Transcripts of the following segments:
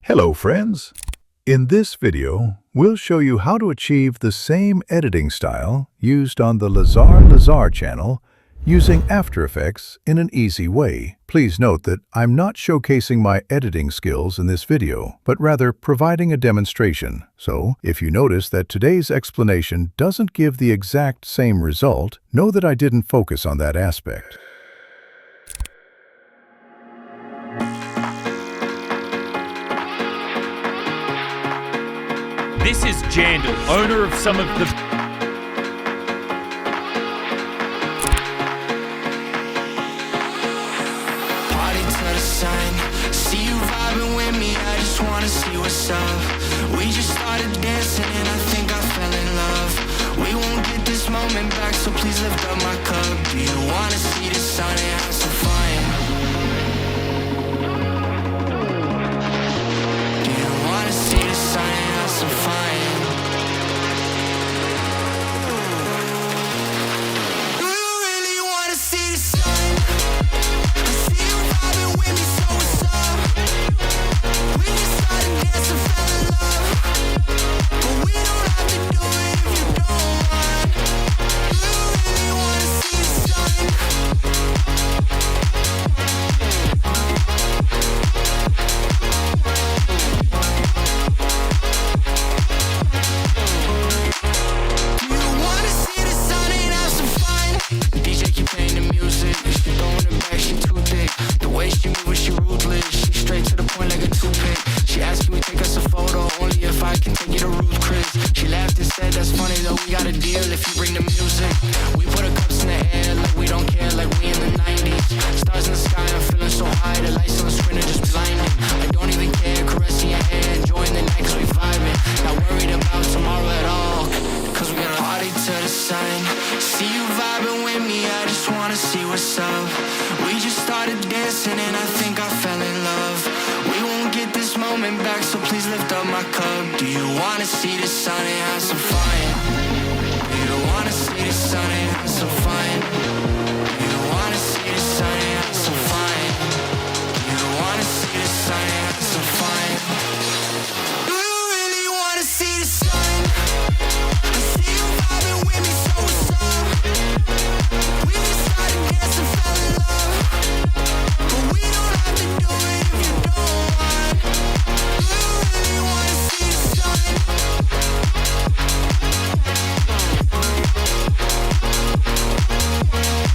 Hello friends! In this video, we'll show you how to achieve the same editing style used on the Lazarlazar channel using After Effects in an easy way. Please note that I'm not showcasing my editing skills in this video, but rather providing a demonstration. So, if you notice that today's explanation doesn't give the exact same result, know that I didn't focus on that aspect. This is Jandal, owner of some of the... Party to the sun, see you vibing with me, I just wanna see what's up. We just started dancing and I think I fell in love. We won't get this moment back, so please lift up my cup. Do you wanna see the sun and have some fun? Do you wanna see the sun and have some fun? Do you really wanna see the sun? I see you vibing with me, so what's up? We just started dancing, fell in love, but we don't have to do it if you don't want. Do you really wanna see the sun? Do you wanna see the sun and have some fun? The DJ keep playing the music, she throwing it back, she too thick. The way she moves, she ruthless, she straight to the point like a toothpick. She asked, can we take us a photo, only if I can take you to Ruth Chris. She laughed and said, that's funny though, we got a deal if you bring the music. We put our cups in the air like we don't care, like we in the 90s. Stars in the sky, I'm feeling so high, the lights on the screen are just blinding. I don't even care, caressing your hair, enjoying the night cause we vibing. Not worried about tomorrow at all, cause we gonna party to the sun. See you vibing with me, I just wanna see what's up. We just started dancing and I think I fell in love. We won't get this moment back, so please lift up my cup. Do you wanna see the sun and have some fun? Do you wanna see the sun and have some fun? Do you wanna see the sun and have some fun? Do you wanna see the sun and have some fun? Do you really wanna see the sun? I see you vibing with me, so what's up? We just started dancing, fell in love, but we don't have to do it if you don't want. Do you really wanna see the sun? Do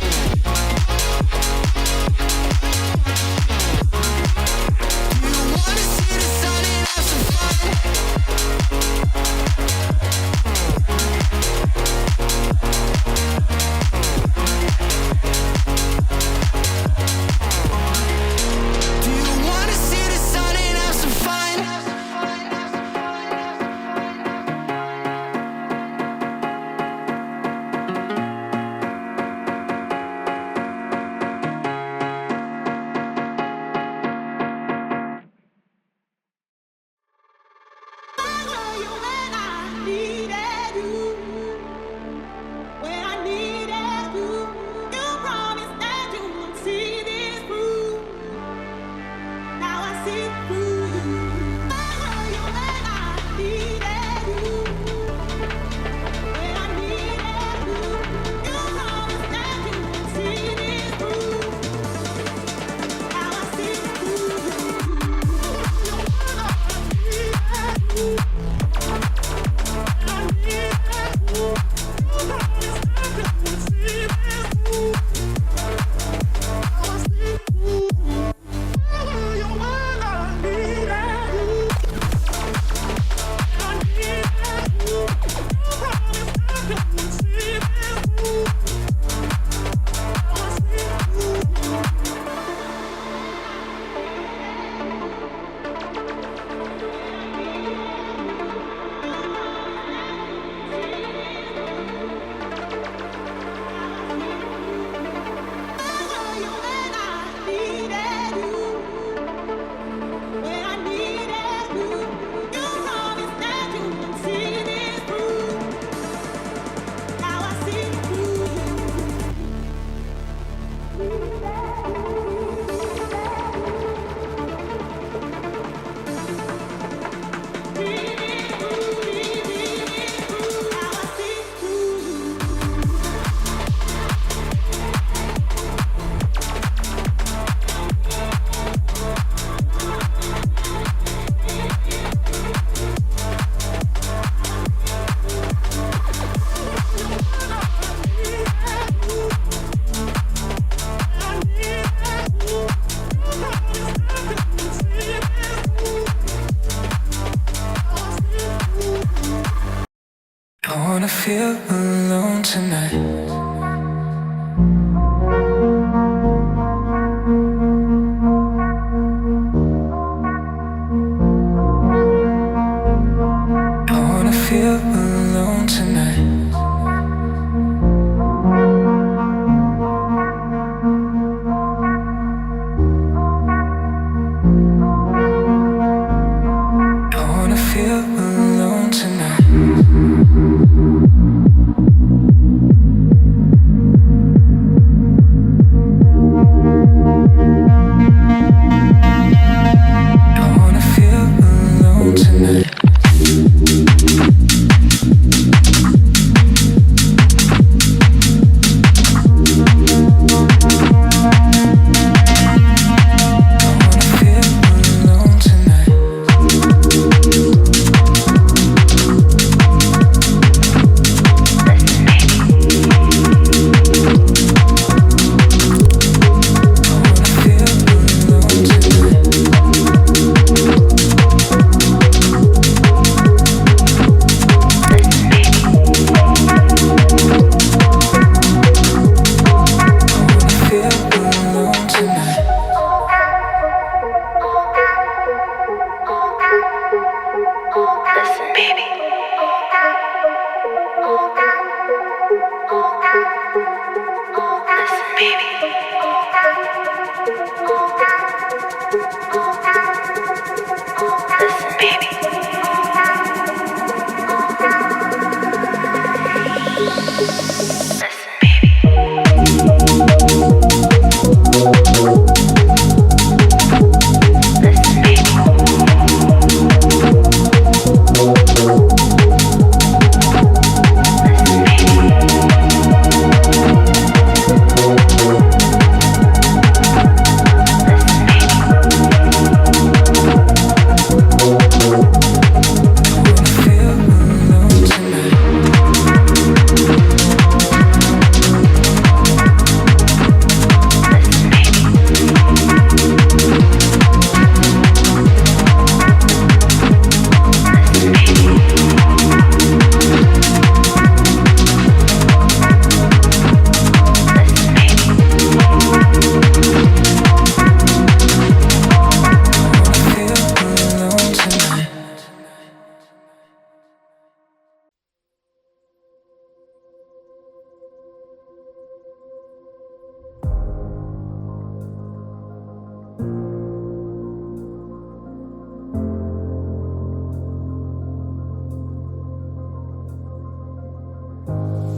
feel alone tonight. I wanna feel alone tonight. I wanna feel alone tonight. I wanna feel alone tonight.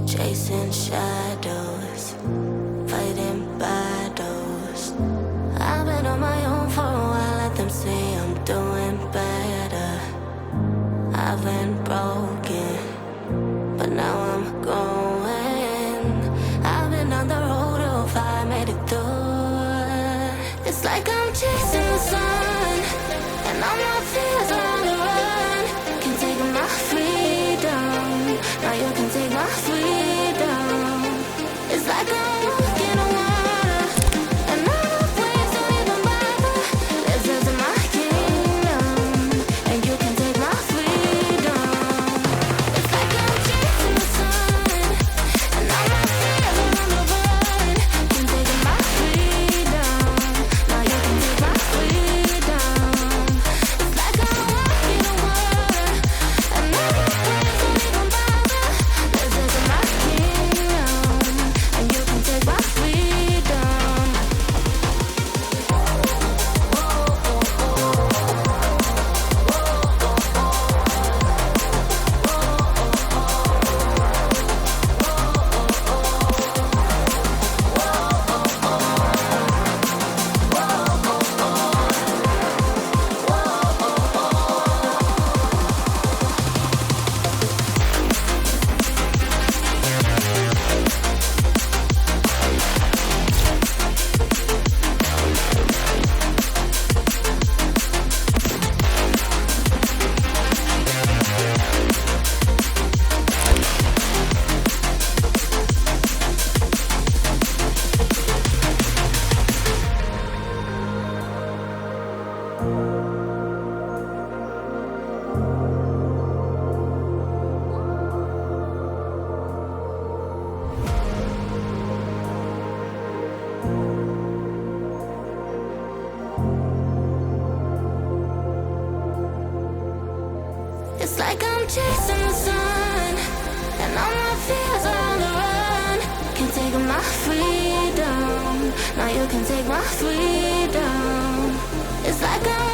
Chasing shadows, fighting battles. I've been on my own for a while, let them say I'm doing better. I've been broken, but now I'm going. I've been on the road of fire, made it through. It's like I'm chasing the sun, and all my fears are on the run. Can take my freedom, now you can take my freedom. It's like I'm walking on water, and all the waves don't even bother. This is my kingdom, and you can take my freedom. It's like I'm chasing the sun, and all my fears are on the run. Can't take my freedom, now you can take my freedom. It's like I'm